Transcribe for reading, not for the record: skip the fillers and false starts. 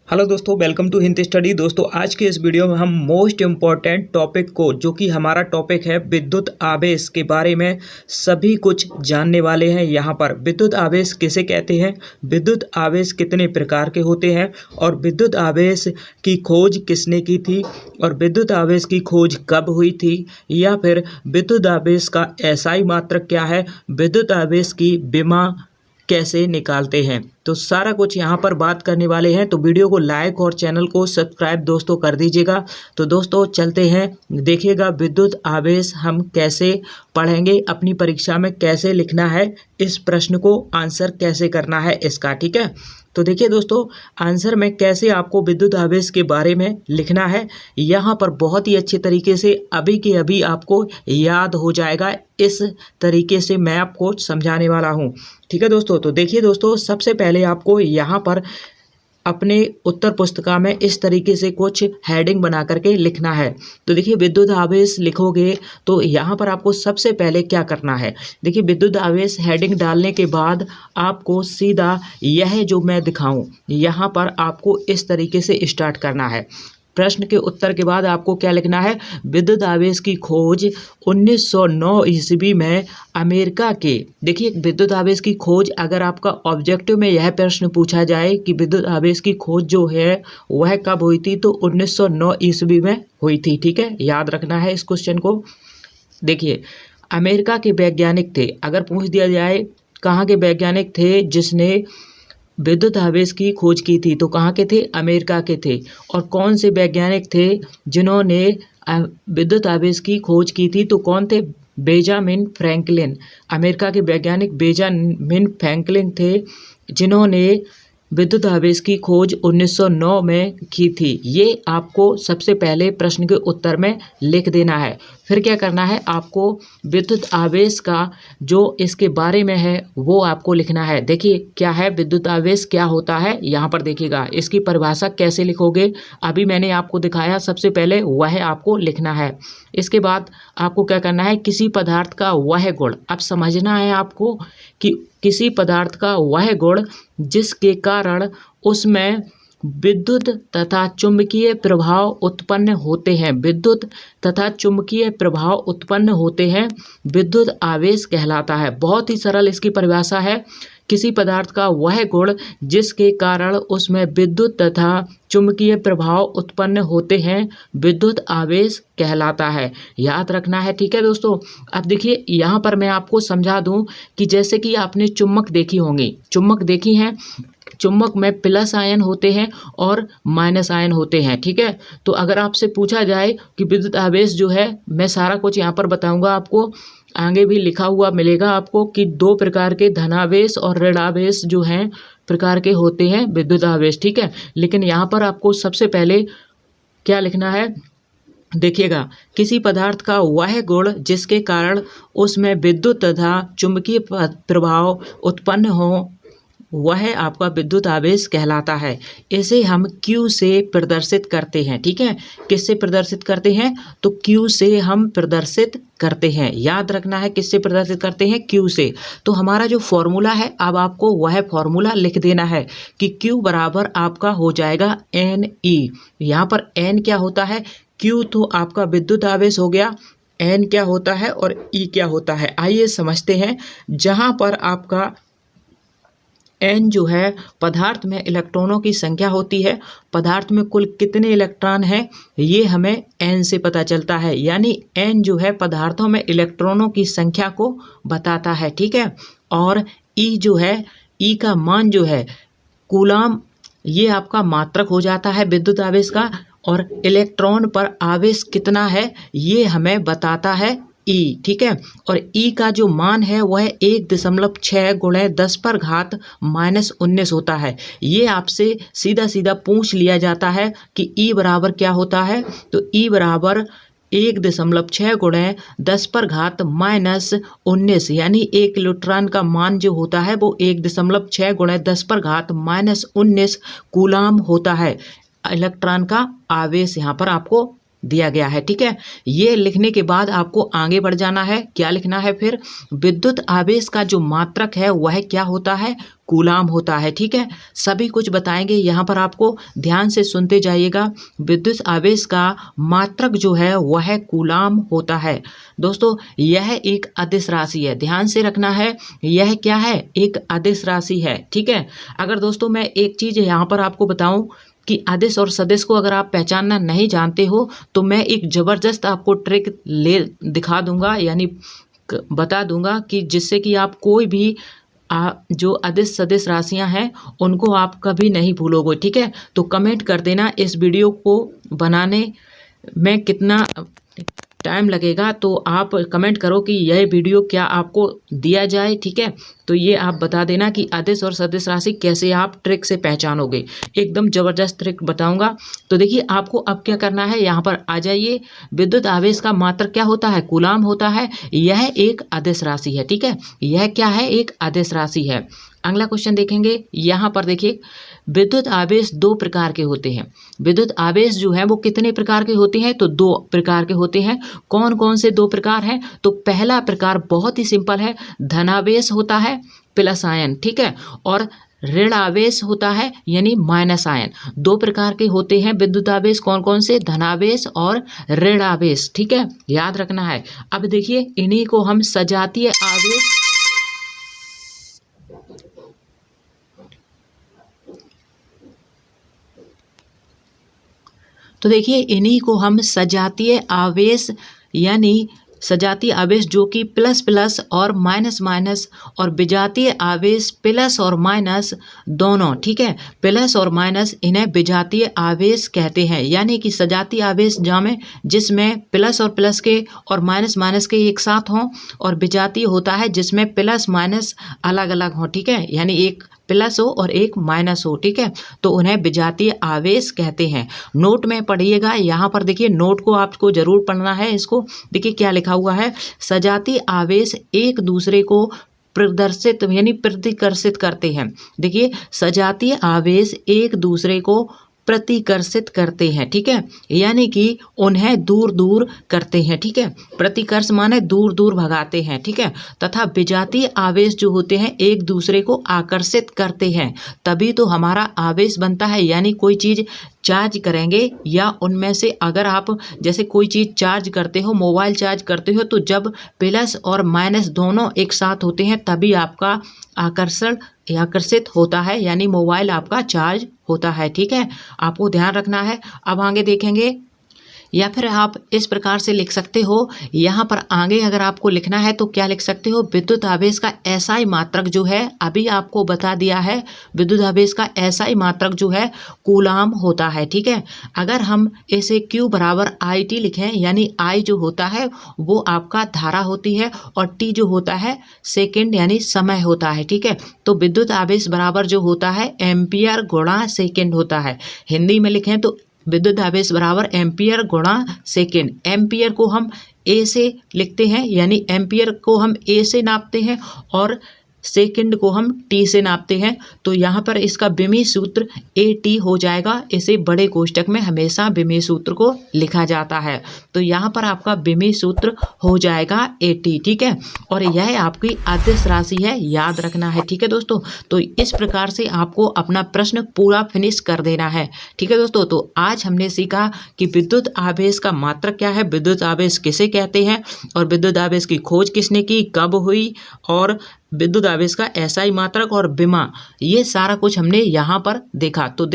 Hello दोस्तों, welcome to Hindi study. दोस्तों, आज के इस वीडियो में हम मोस्ट इम्पॉर्टेंट टॉपिक को, जो कि हमारा टॉपिक है विद्युत आवेश के बारे में सभी कुछ जानने वाले हैं। यहाँ पर विद्युत आवेश किसे कहते हैं, विद्युत आवेश कितने प्रकार के होते हैं और विद्युत आवेश की खोज किसने की थी और विद्युत आवेश की खोज कब हुई थी, या फिर विद्युत आवेश का एसआई मात्रक क्या है, विद्युत आवेश की विमा कैसे निकालते हैं, तो सारा कुछ यहाँ पर बात करने वाले हैं। तो वीडियो को लाइक और चैनल को सब्सक्राइब दोस्तों कर दीजिएगा। तो दोस्तों चलते हैं, देखिएगा विद्युत आवेश हम कैसे पढ़ेंगे, अपनी परीक्षा में कैसे लिखना है, इस प्रश्न को आंसर कैसे करना है इसका। ठीक है, तो देखिए दोस्तों, आंसर में कैसे आपको विद्युत आवेश के बारे में लिखना है, यहाँ पर बहुत ही अच्छे तरीके से अभी के अभी आपको याद हो जाएगा। इस तरीके से मैं आपको समझाने वाला हूँ। ठीक है दोस्तों, तो देखिए दोस्तों, सबसे पहले आपको यहाँ पर अपने उत्तर पुस्तिका में इस तरीके से कुछ हेडिंग बना करके लिखना है। तो देखिए, विद्युत आवेश लिखोगे तो यहाँ पर आपको सबसे पहले क्या करना है, देखिए विद्युत आवेश हेडिंग डालने के बाद आपको सीधा यह जो मैं दिखाऊं यहाँ पर आपको इस तरीके से स्टार्ट करना है। प्रश्न के उत्तर के बाद आपको क्या लिखना है, विद्युत आवेश की खोज 1909 ईस्वी में अमेरिका के, देखिए विद्युत आवेश की खोज, अगर आपका ऑब्जेक्टिव में यह प्रश्न पूछा जाए कि विद्युत आवेश की खोज जो है वह कब हुई थी, तो 1909 ईस्वी में हुई थी। ठीक है, याद रखना है इस क्वेश्चन को। देखिए, अमेरिका के वैज्ञानिक थे, अगर पूछ दिया जाए कहाँ के वैज्ञानिक थे जिसने विद्युत आवेश की खोज की थी, तो कहाँ के थे, अमेरिका के थे। और कौन से वैज्ञानिक थे जिन्होंने विद्युत आवेश की खोज की थी, तो कौन थे, बेंजामिन फ्रैंकलिन। अमेरिका के वैज्ञानिक बेंजामिन फ्रैंकलिन थे जिन्होंने विद्युत आवेश की खोज 1909 में की थी। ये आपको सबसे पहले प्रश्न के उत्तर में लिख देना है। फिर क्या करना है, आपको विद्युत आवेश का जो इसके बारे में है वो आपको लिखना है। देखिए क्या है, विद्युत आवेश क्या होता है, यहाँ पर देखिएगा इसकी परिभाषा कैसे लिखोगे, अभी मैंने आपको दिखाया। सबसे पहले वह आपको लिखना है। इसके बाद आपको क्या करना है, किसी पदार्थ का वह गुण, अब समझना है आपको कि किसी पदार्थ का वह गुण जिसके कारण उसमें विद्युत तथा चुंबकीय प्रभाव उत्पन्न होते हैं, विद्युत तथा चुंबकीय प्रभाव उत्पन्न होते हैं, विद्युत आवेश कहलाता है। बहुत ही सरल इसकी परिभाषा है, किसी पदार्थ का वह गुण जिसके कारण उसमें विद्युत तथा चुंबकीय प्रभाव उत्पन्न होते हैं, विद्युत आवेश कहलाता है। याद रखना है। ठीक है दोस्तों, अब देखिए यहाँ पर मैं आपको समझा दूं कि जैसे कि आपने चुम्बक देखी होंगी, चुम्बक देखी हैं, चुम्बक में प्लस आयन होते हैं और माइनस आयन होते हैं। ठीक है, तो अगर आपसे पूछा जाए कि विद्युत आवेश जो है, मैं सारा कुछ यहाँ पर बताऊंगा आपको, आगे भी लिखा हुआ मिलेगा आपको कि दो प्रकार के धनावेश और ऋणावेश जो हैं प्रकार के होते हैं विद्युत आवेश। ठीक है, लेकिन यहाँ पर आपको सबसे पहले क्या लिखना है, देखिएगा, किसी पदार्थ का वह गुण जिसके कारण उसमें विद्युत तथा चुंबकीय प्रभाव उत्पन्न हो, वह आपका विद्युत आवेश कहलाता है। इसे हम Q से प्रदर्शित करते हैं। ठीक है, किससे प्रदर्शित करते हैं, तो Q से हम प्रदर्शित करते हैं। याद रखना है, किससे प्रदर्शित करते हैं, Q से। तो हमारा जो फॉर्मूला है, अब आपको वह फॉर्मूला लिख देना है कि Q बराबर आपका हो जाएगा NE। यहाँ पर N क्या होता है, Q तो आपका विद्युत आवेश हो गया, N क्या होता है और E क्या होता है, आइए समझते हैं। जहाँ पर आपका एन जो है पदार्थ में इलेक्ट्रॉनों की संख्या होती है, पदार्थ में कुल कितने इलेक्ट्रॉन हैं ये हमें एन से पता चलता है, यानी एन जो है पदार्थों में इलेक्ट्रॉनों की संख्या को बताता है। ठीक है, और ई जो है, ई का मान जो है कूलाम, ये आपका मात्रक हो जाता है विद्युत आवेश का, और इलेक्ट्रॉन पर आवेश कितना है ये हमें बताता है ई। ठीक है, और ई का जो मान है वह 1.6 × 10⁻⁻19 होता है। ये आपसे सीधा सीधा पूछ लिया जाता है कि ई बराबर क्या होता है, तो ई बराबर 1.6 × 10⁻⁻19, यानी एक इलेक्ट्रॉन का मान जो होता है वो 1.6 × 10⁻⁻19 कूलाम होता है। इलेक्ट्रॉन का आवेश यहाँ पर आपको दिया गया है। ठीक है, ये लिखने के बाद आपको आगे बढ़ जाना है। क्या लिखना है फिर? विद्युत आवेश का जो मात्रक है वह क्या होता है? कूलाम होता है। ठीक है, सभी कुछ बताएंगे, यहाँ पर आपको ध्यान से सुनते जाइएगा। विद्युत आवेश का मात्रक जो है वह कूलाम होता है। दोस्तों यह एक अदिश राशि है, ध्यान से रखना है। यह क्या है? एक अदिश राशि है। ठीक है, अगर दोस्तों मैं एक चीज़ यहाँ पर आपको बताऊं कि अदिश और सदिश को अगर आप पहचानना नहीं जानते हो तो मैं एक ज़बरदस्त आपको ट्रिक दिखा दूंगा, यानी बता दूंगा कि जिससे कि आप कोई भी जो अदिश सदिश राशियां हैं उनको आप कभी नहीं भूलोगे। ठीक है, तो कमेंट कर देना इस वीडियो को बनाने में कितना टाइम लगेगा, तो आप कमेंट करो कि यह वीडियो क्या आपको दिया जाए। ठीक है, तो ये आप बता देना कि अदिश और सदिश राशि कैसे आप ट्रिक से पहचानोगे। एकदम ज़बरदस्त ट्रिक बताऊंगा। तो देखिए आपको अब क्या करना है, यहाँ पर आ जाइए। विद्युत आवेश का मात्रक क्या होता है? कूलाम होता है। यह एक अदिश राशि है। ठीक है, यह क्या है? एक अदिश राशि है। अगला क्वेश्चन देखेंगे। यहाँ पर देखिए विद्युत आवेश दो प्रकार के होते हैं। विद्युत आवेश जो है वो कितने प्रकार के होते हैं? तो दो प्रकार के होते हैं। कौन कौन से दो प्रकार हैं? तो पहला प्रकार बहुत ही सिंपल है, धनावेश होता है प्लस आयन। ठीक है, और ऋण आवेश होता है यानी माइनस आयन। दो प्रकार के होते हैं विद्युत आवेश। कौन कौन से? धनावेश और ऋण आवेश। ठीक है, याद रखना है। अब देखिए इन्हीं को हम सजातीय आवेश तो देखिए इन्हीं को हम सजातीय आवेश यानी सजातीय आवेश जो कि प्लस प्लस और माइनस माइनस, और विजातीय आवेश प्लस और माइनस दोनों। ठीक है, प्लस और माइनस इन्हें विजातीय आवेश कहते हैं। यानी कि सजातीय आवेश जामे जिसमें प्लस और प्लस के और माइनस माइनस के एक साथ हों, और विजातीय होता है जिसमें प्लस माइनस अलग अलग हों। ठीक है, यानी एक प्लस हो और एक माइनस हो। ठीक है, तो उन्हें विजातीय आवेश कहते हैं। नोट में पढ़िएगा, यहाँ पर देखिए नोट को आपको जरूर पढ़ना है। इसको देखिए क्या लिखा हुआ है, सजातीय आवेश एक दूसरे को प्रदर्शित यानी प्रतिकर्षित करते हैं। देखिए सजातीय आवेश एक दूसरे को प्रतिकर्षित करते हैं। ठीक है, यानी कि उन्हें दूर दूर करते हैं। ठीक है, प्रतिकर्ष माने दूर दूर भगाते हैं। ठीक है, तथा विजातीय आवेश जो होते हैं एक दूसरे को आकर्षित करते हैं, तभी तो हमारा आवेश बनता है। यानी कोई चीज़ चार्ज करेंगे या उनमें से अगर आप जैसे कोई चीज़ चार्ज करते हो, मोबाइल चार्ज करते हो, तो जब प्लस और माइनस दोनों एक साथ होते हैं तभी आपका आकर्षित होता है, यानी मोबाइल आपका चार्ज होता है। ठीक है, आपको ध्यान रखना है। अब आगे देखेंगे, या फिर आप इस प्रकार से लिख सकते हो। यहाँ पर आगे अगर आपको लिखना है तो क्या लिख सकते हो, विद्युत आवेश का एसआई मात्रक जो है, अभी आपको बता दिया है, विद्युत आवेश का एसआई मात्रक जो है कूलाम होता है। ठीक है, अगर हम इसे Q बराबर IT लिखें, यानी I जो होता है वो आपका धारा होती है और T जो होता है सेकेंड यानी समय होता है। ठीक है, तो विद्युत आवेश बराबर जो होता है एम्पियर गुणा सेकेंड होता है। हिंदी में लिखें तो विद्युत आवेश बराबर एम्पियर गुणा सेकेंड। एम्पियर को हम ए से लिखते हैं, यानी एम्पियर को हम ए से नापते हैं और सेकंड को हम टी से नापते हैं। तो यहाँ पर इसका विमीय सूत्र AT हो जाएगा। इसे बड़े कोष्टक में हमेशा विमीय सूत्र को लिखा जाता है। तो यहाँ पर आपका विमीय सूत्र हो जाएगा AT। ठीक है, और यह आपकी अदिश राशि है, याद रखना है। ठीक है दोस्तों, तो इस प्रकार से आपको अपना प्रश्न पूरा फिनिश कर देना है। ठीक है दोस्तों, तो आज हमने सीखा कि विद्युत आवेश का मात्रक क्या है, विद्युत आवेश किसे कहते हैं, और विद्युत आवेश की खोज किसने की, कब हुई, और विद्युत आवेश का एसआई मात्रक और विमा, ये सारा कुछ हमने यहाँ पर देखा। तो